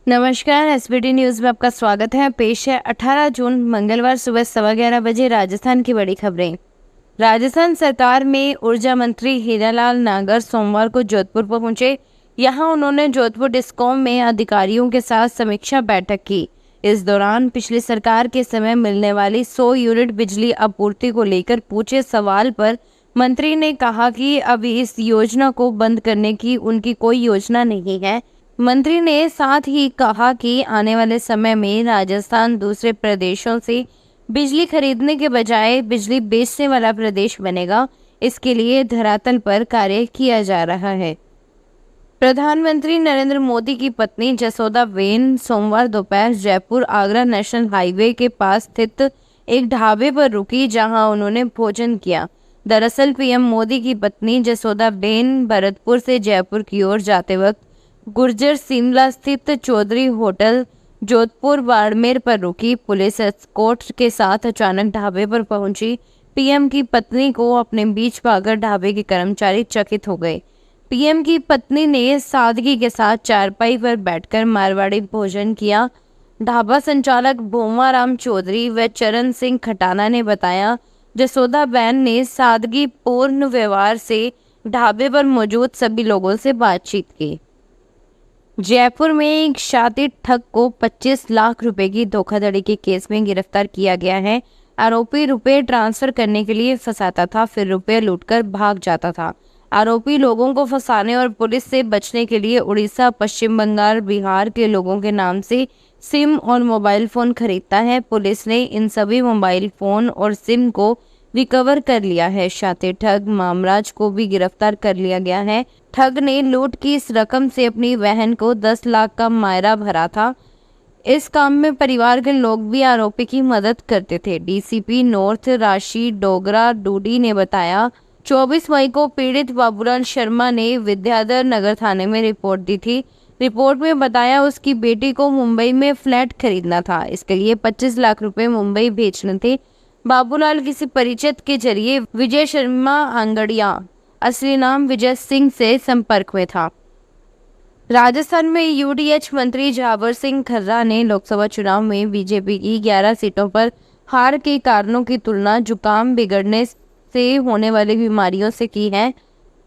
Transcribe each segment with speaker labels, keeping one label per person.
Speaker 1: नमस्कार, SBT news में आपका स्वागत है। पेश है 18 जून मंगलवार सुबह 11:15 बजे राजस्थान की बड़ी खबरें। राजस्थान सरकार में ऊर्जा मंत्री हीरालाल नागर सोमवार को जोधपुर पहुंचे। यहां उन्होंने जोधपुर डिस्कॉम में अधिकारियों के साथ समीक्षा बैठक की। इस दौरान पिछली सरकार के समय मिलने वाली 100 यूनिट बिजली आपूर्ति को लेकर पूछे सवाल पर मंत्री ने कहा कि अभी इस योजना को बंद करने की उनकी कोई योजना नहीं है। मंत्री ने साथ ही कहा कि आने वाले समय में राजस्थान दूसरे प्रदेशों से बिजली खरीदने के बजाय बिजली बेचने वाला प्रदेश बनेगा। इसके लिए धरातल पर कार्य किया जा रहा है। प्रधानमंत्री नरेंद्र मोदी की पत्नी जसोदाबेन सोमवार दोपहर जयपुर आगरा नेशनल हाईवे के पास स्थित एक ढाबे पर रुकी, जहां उन्होंने भोजन किया। दरअसल पीएम मोदी की पत्नी जसोदाबेन भरतपुर से जयपुर की ओर जाते वक्त गुर्जर शिमला स्थित चौधरी होटल जोधपुर बाड़मेर पर रुकी। पुलिस एस्कॉर्ट के साथ अचानक ढाबे पर पहुंची। पीएम की पत्नी को अपने बीच पाकर ढाबे के कर्मचारी चकित हो गए। पीएम की पत्नी ने सादगी के साथ चारपाई पर बैठकर मारवाड़ी भोजन किया। ढाबा संचालक भोमाराम चौधरी व चरण सिंह खटाना ने बताया, जसोदाबेन ने सादगी पूर्ण व्यवहार से ढाबे पर मौजूद सभी लोगों से बातचीत की। जयपुर में एक शातिर ठग को 25 लाख रुपए की धोखाधड़ी के केस में गिरफ्तार किया गया है। आरोपी रुपए ट्रांसफर करने के लिए फंसाता था, फिर रुपए लूटकर भाग जाता था। आरोपी लोगों को फंसाने और पुलिस से बचने के लिए उड़ीसा, पश्चिम बंगाल, बिहार के लोगों के नाम से सिम और मोबाइल फोन खरीदता है। पुलिस ने इन सभी मोबाइल फोन और सिम को रिकवर कर लिया है। शातिर ठग मामराज को भी गिरफ्तार कर लिया गया है। ठग ने लूट की इस रकम से अपनी बहन को 10 लाख का मायरा भरा था। इस काम में परिवार के लोग भी आरोपी की मदद करते थे। डीसीपी नॉर्थ राशि डोगरा डूडी ने बताया, 24 मई को पीड़ित बाबूलाल शर्मा ने विद्याधर नगर थाने में रिपोर्ट दी थी। रिपोर्ट में बताया उसकी बेटी को मुंबई में फ्लैट खरीदना था। इसके लिए 25 लाख रुपए मुंबई भेजने थे। बाबूलाल किसी परिचित के जरिए विजय शर्मा आंगड़िया, असली नाम विजय सिंह, से संपर्क में था। राजस्थान में यूडीएच मंत्री जावर सिंह खर्रा ने लोकसभा चुनाव में बीजेपी की 11 सीटों पर हार के कारणों की तुलना जुकाम बिगड़ने से होने वाली बीमारियों से की है।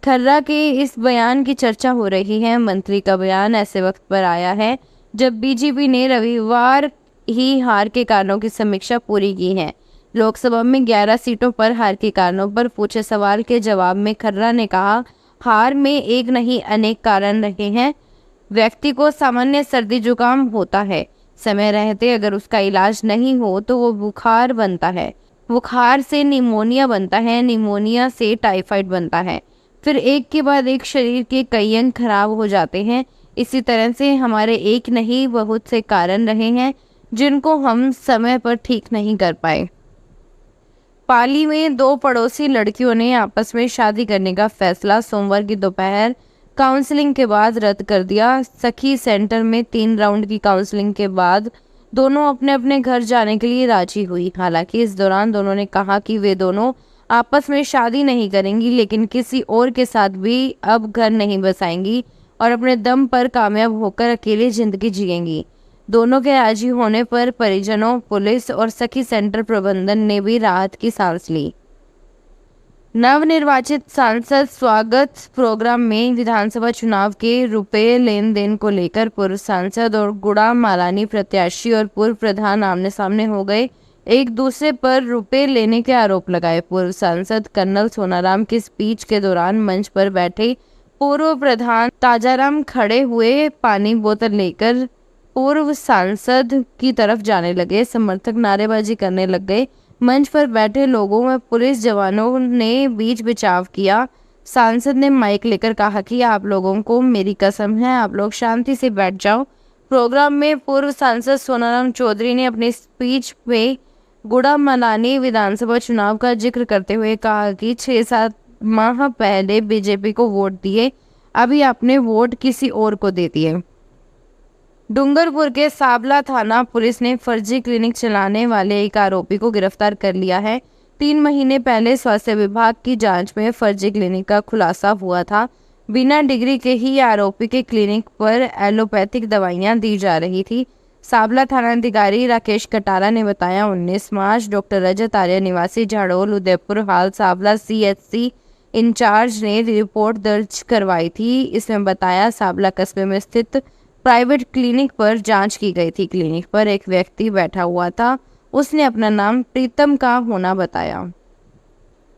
Speaker 1: खर्रा के इस बयान की चर्चा हो रही है। मंत्री का बयान ऐसे वक्त पर आया है जब बीजेपी ने रविवार ही हार के कारणों की समीक्षा पूरी की है। लोकसभा में 11 सीटों पर हार के कारणों पर पूछे सवाल के जवाब में खर्रा ने कहा, हार में एक नहीं अनेक कारण रहे हैं। व्यक्ति को सामान्य सर्दी जुकाम होता है, समय रहते अगर उसका इलाज नहीं हो तो वो बुखार बनता है, बुखार से निमोनिया बनता है, निमोनिया से टाइफाइड बनता है, फिर एक के बाद एक शरीर के कई अंग खराब हो जाते हैं। इसी तरह से हमारे एक नहीं बहुत से कारण रहे हैं जिनको हम समय पर ठीक नहीं कर पाए। पाली में 2 पड़ोसी लड़कियों ने आपस में शादी करने का फैसला सोमवार की दोपहर काउंसलिंग के बाद रद्द कर दिया। सखी सेंटर में 3 राउंड की काउंसलिंग के बाद दोनों अपने अपने घर जाने के लिए राजी हुई। हालांकि इस दौरान दोनों ने कहा कि वे दोनों आपस में शादी नहीं करेंगी, लेकिन किसी और के साथ भी अब घर नहीं बसाएंगी और अपने दम पर कामयाब होकर अकेली जिंदगी जिएंगी। दोनों के राजी होने पर परिजनों, पुलिस और सखी सेंटर प्रबंधन ने भी राहत की सांस ली। नवनिर्वाचित सांसद स्वागत प्रोग्राम में विधानसभा चुनाव के रुपए लेन देन को लेकर पूर्व सांसद और गुड़ा मालानी प्रत्याशी और पूर्व प्रधान आमने सामने हो गए। एक दूसरे पर रुपए लेने के आरोप लगाए। पूर्व सांसद कर्नल सोनाराम की स्पीच के दौरान मंच पर बैठे पूर्व प्रधान ताजाराम खड़े हुए पानी बोतल लेकर पूर्व सांसद की तरफ जाने लगे। समर्थक नारेबाजी करने लग गए। मंच पर बैठे लोगों में पुलिस जवानों ने बीच बचाव किया। सांसद ने माइक लेकर कहा कि आप लोगों को मेरी कसम है, आप लोग शांति से बैठ जाओ। प्रोग्राम में पूर्व सांसद सोनाराम चौधरी ने अपनी स्पीच में गुड़ा मलानी विधानसभा चुनाव का जिक्र करते हुए कहा कि 6-7 माह पहले बीजेपी को वोट दिए, अभी आपने वोट किसी और को दे दिए। डूंगरपुर के साबला थाना पुलिस ने फर्जी क्लिनिक चलाने वाले एक आरोपी को गिरफ्तार कर लिया है। 3 महीने पहले स्वास्थ्य विभाग की जांच में फर्जी क्लिनिक का खुलासा हुआ था। बिना डिग्री के ही आरोपी के क्लिनिक पर एलोपैथिक दवाइयां दी जा रही थी। साबला थानाधिकारी राकेश कटारा ने बताया, 19 मार्च डॉक्टर रजत आर्य निवासी झाड़ोल उदयपुर हाल साबला CHC इंचार्ज ने रिपोर्ट दर्ज करवाई थी। इसमें बताया, साबला कस्बे में स्थित प्राइवेट क्लिनिक पर जांच की गई थी। क्लिनिक पर एक व्यक्ति बैठा हुआ था, उसने अपना नाम प्रीतम का होना बताया।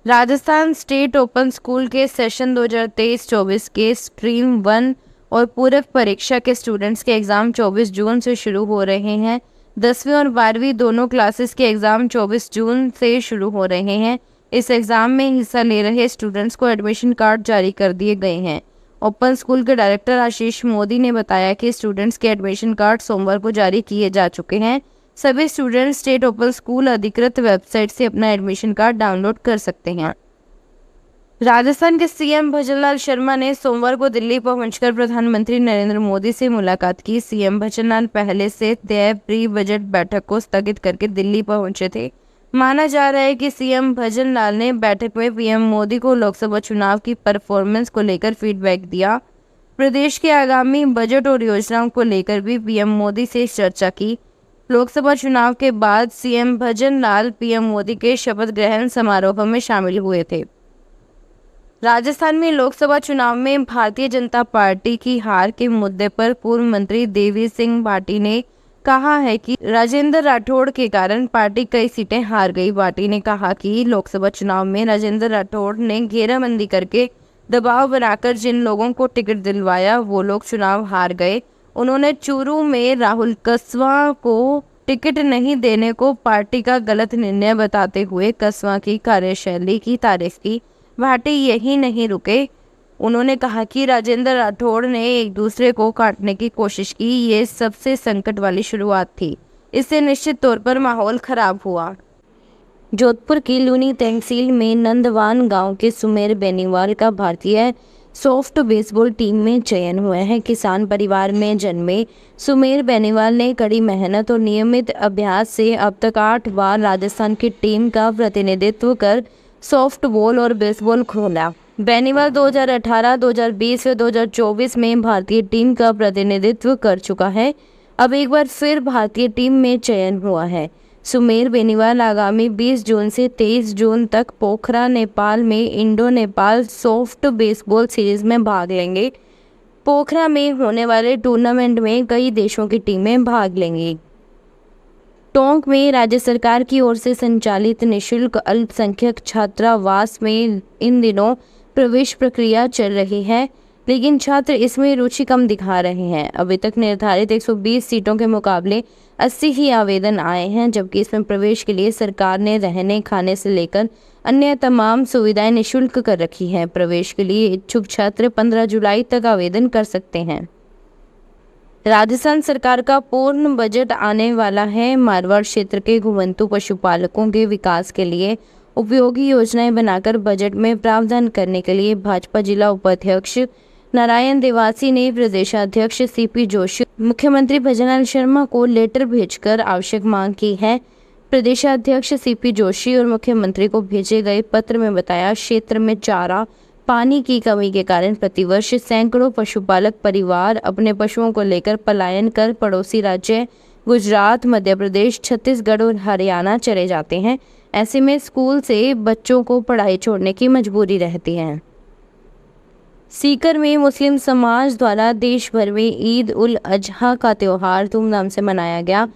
Speaker 1: राजस्थान स्टेट ओपन स्कूल के सेशन 2023-24 के स्ट्रीम 1 और पूरक परीक्षा के स्टूडेंट्स के एग्ज़ाम 24 जून से शुरू हो रहे हैं। 10वीं और 12वीं दोनों क्लासेस के एग्ज़ाम 24 जून से शुरू हो रहे हैं। इस एग्ज़ाम में हिस्सा ले रहे स्टूडेंट्स को एडमिशन कार्ड जारी कर दिए गए हैं। ओपन स्कूल के डायरेक्टर आशीष मोदी ने बताया कि स्टूडेंट्स के एडमिशन कार्ड सोमवार को जारी किए जा चुके हैं। सभी स्टूडेंट्स स्टेट ओपन स्कूल अधिकृत वेबसाइट से अपना एडमिशन कार्ड डाउनलोड कर सकते हैं। राजस्थान के सीएम भजनलाल शर्मा ने सोमवार को दिल्ली पहुंचकर प्रधानमंत्री नरेंद्र मोदी से मुलाकात की। सीएम भजनलाल पहले से तय प्री बजट बैठक को स्थगित करके दिल्ली पहुंचे थे। माना जा रहा है कि सीएम भजनलाल ने बैठक में पीएम मोदी को लोकसभा चुनाव की परफॉर्मेंस को लेकर फीडबैक दिया। प्रदेश के आगामी बजट और योजनाओं को लेकर भी पीएम मोदी से चर्चा की। लोकसभा चुनाव के बाद सीएम भजनलाल पीएम मोदी के शपथ ग्रहण समारोह में शामिल हुए थे। राजस्थान में लोकसभा चुनाव में भारतीय जनता पार्टी की हार के मुद्दे पर पूर्व मंत्री देवी सिंह भाटी ने कहा है कि राजेंद्र राठौड़ के कारण पार्टी कई सीटें हार गई। भाटी ने कहा कि लोकसभा चुनाव में राजेंद्र राठौड़ ने घेराबंदी करके दबाव बनाकर जिन लोगों को टिकट दिलवाया वो लोग चुनाव हार गए। उन्होंने चूरू में राहुल कस्वां को टिकट नहीं देने को पार्टी का गलत निर्णय बताते हुए कस्वां की कार्यशैली की तारीफ की। भाटी यही नहीं रुके, उन्होंने कहा कि राजेंद्र राठौड़ ने एक दूसरे को काटने की कोशिश की। ये सबसे संकट वाली शुरुआत थी, इससे निश्चित तौर पर माहौल खराब हुआ। जोधपुर की लूनी तहसील में नंदवान गांव के सुमेर बेनीवाल का भारतीय सॉफ्ट बेसबॉल टीम में चयन हुआ है। किसान परिवार में जन्मे सुमेर बेनीवाल ने कड़ी मेहनत और नियमित अभ्यास से अब तक 8 बार राजस्थान की टीम का प्रतिनिधित्व कर सॉफ्ट बॉल और बेसबॉल खेला। बेनीवाल 2018, 2020 व 2024 में भारतीय टीम का प्रतिनिधित्व कर चुका है। अब एक बार फिर भारतीय टीम में चयन हुआ है। सुमेर बेनीवाल आगामी 20 जून से 23 जून तक पोखरा, नेपाल में Indo Nepal soft baseball series में भाग लेंगे। पोखरा में होने वाले टूर्नामेंट में कई देशों की टीमें भाग लेंगी। टोंक में राज्य सरकार की ओर से संचालित निःशुल्क अल्पसंख्यक छात्रावास में इन दिनों प्रवेश प्रक्रिया चल रही है, लेकिन छात्र इसमें रुचि कम दिखा रहे हैं। अभी तक निर्धारित 120 सीटों के मुकाबले 80 ही आवेदन आए हैं, जबकि इसमें प्रवेश के लिए सरकार ने रहने खाने से लेकर अन्य तमाम सुविधाएं निःशुल्क कर रखी हैं। प्रवेश के लिए इच्छुक छात्र 15 जुलाई तक आवेदन कर सकते हैं। राजस्थान सरकार का पूर्ण बजट आने वाला है। मारवाड़ क्षेत्र के घुमंतु पशुपालकों के विकास के लिए उपयोगी योजनाएं बनाकर बजट में प्रावधान करने के लिए भाजपा जिला उपाध्यक्ष नारायण देवासी ने प्रदेशाध्यक्ष CP जोशी, मुख्यमंत्री भजनलाल शर्मा को लेटर भेजकर आवश्यक मांग की है। प्रदेशाध्यक्ष CP जोशी और मुख्यमंत्री को भेजे गए पत्र में बताया, क्षेत्र में चारा पानी की कमी के कारण प्रतिवर्ष सैकड़ों पशुपालक परिवार अपने पशुओं को लेकर पलायन कर पड़ोसी राज्य गुजरात, मध्य प्रदेश, छत्तीसगढ़ और हरियाणा चले जाते हैं। ऐसे में स्कूल से बच्चों को पढ़ाई छोड़ने की मजबूरी रहती है। सीकर में मुस्लिम समाज द्वारा देश भर में ईद उल अजहा का त्योहार धूमधाम से मनाया गया।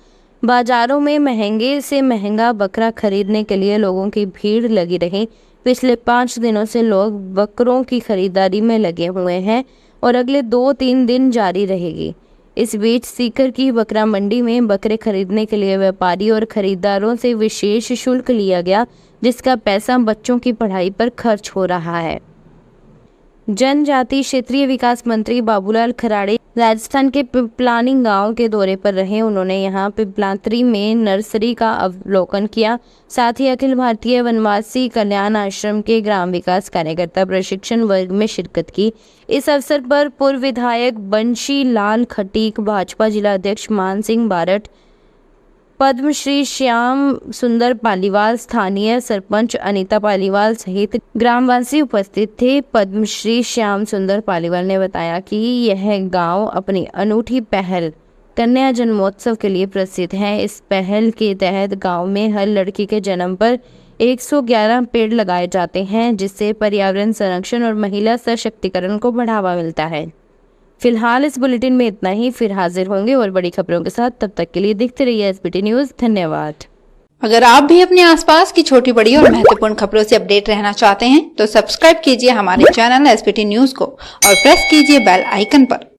Speaker 1: बाजारों में महंगे से महंगा बकरा खरीदने के लिए लोगों की भीड़ लगी रही। पिछले 5 दिनों से लोग बकरों की खरीदारी में लगे हुए हैं और अगले 2-3 दिन जारी रहेगी। इस बीच सीकर की बकरा मंडी में बकरे खरीदने के लिए व्यापारी और खरीदारों से विशेष शुल्क लिया गया, जिसका पैसा बच्चों की पढ़ाई पर खर्च हो रहा है। जनजातीय क्षेत्रीय विकास मंत्री बाबूलाल खराड़े राजस्थान के पिपलानी गांव के दौरे पर रहे। उन्होंने यहां पिपलांतरी में नर्सरी का अवलोकन किया। साथ ही अखिल भारतीय वनवासी कल्याण आश्रम के ग्राम विकास कार्यकर्ता प्रशिक्षण वर्ग में शिरकत की। इस अवसर पर पूर्व विधायक बंशी लाल खटीक, भाजपा जिला अध्यक्ष मान सिंह बारट, पद्मश्री श्याम सुंदर पालीवाल, स्थानीय सरपंच अनीता पालीवाल सहित ग्रामवासी उपस्थित थे। पद्मश्री श्याम सुंदर पालीवाल ने बताया कि यह गांव अपनी अनूठी पहल कन्या जन्मोत्सव के लिए प्रसिद्ध है। इस पहल के तहत गांव में हर लड़की के जन्म पर 111 पेड़ लगाए जाते हैं, जिससे पर्यावरण संरक्षण और महिला सशक्तिकरण को बढ़ावा मिलता है। फिलहाल इस बुलेटिन में इतना ही, फिर हाजिर होंगे और बड़ी खबरों के साथ। तब तक के लिए देखते रहिए एसबीटी न्यूज। धन्यवाद।
Speaker 2: अगर आप भी अपने आसपास की छोटी बड़ी और महत्वपूर्ण खबरों से अपडेट रहना चाहते हैं तो सब्सक्राइब कीजिए हमारे चैनल एसबीटी न्यूज को और प्रेस कीजिए बेल आइकन पर।